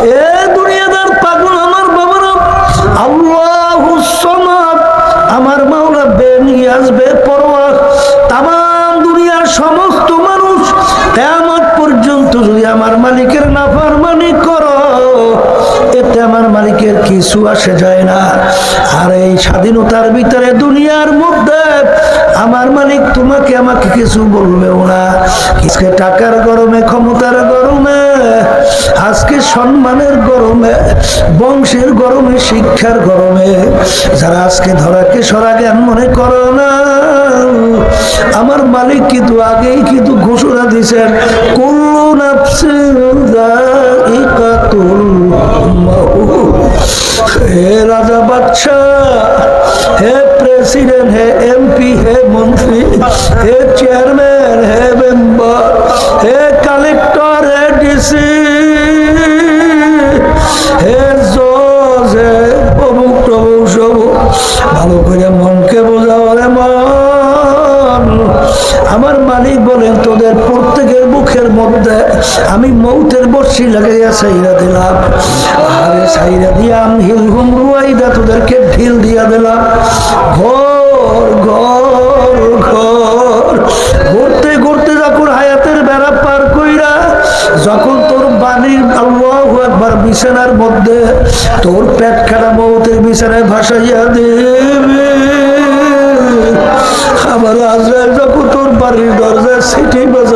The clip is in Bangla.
এ দুনিয়াদার পাগল আমার বাবারা, আল্লাহুস সামাদ, আমার মাওলা বেনিয়াজ বেপরোয়া। তামাম দুনিয়ার সমস্ত মানুষ কিয়ামত পর্যন্ত যদি আমার মালিকের নাফরমানি করো, এতে আমার মালিকের কিছু আসে যায় না। আর এই স্বাধীনতার ভিতরে দুনিয়ার মধ্যে আমার মালিক তোমাকে আমাকে কিছু বলবেও না। আজকে টাকার গরমে, ক্ষমতার গরমে, আজকে সম্মানের গরমে, বংশের গরমে, শিক্ষার গরমে যারা আজকে ধরাকে সরা জ্ঞান মনে করো না, আমার মালিক কিন্তু আগেই কিন্তু ঘোষণা দিয়েছেন, কুল্লু নাফসিন যায়িকাতুল মাউত। হে রাজা বাদশাহ, হে প্রেসিডেন্ট, হে এমপি, হে মন্ত্রী, হে চেয়ারম্যান, হে মেম্বার, হে কালেক্টর, হে ডিসি, হে জজ, হে অমুক টমুক সব, ভালো করে মনকে বোঝাও রে মন। আমার মালিক বলেন, তোদের প্রত্যেকের মুখের মধ্যে আমি মৌতের বর্ষি লাগাইয়া ছাইরা দিলাম। আরে ছাইরা দিয়া আমি হিলহুম রুয়াইদা তোদেরকে ঢিল দিয়া দিলাম। ঘর ঘর ঘর ঘুরতে ঘুরতে যখন হায়াতের বেড়া পার কইরা, যখন তোর বাণীর আল্লাহু আকবার বিছানার মধ্যে তোর পেট খাটা মৌতের বিছানায় ভাসাইয়া দেবে, আবার আজরাইল যখন তোর বাড়ির দরজায় সিটি বাজায়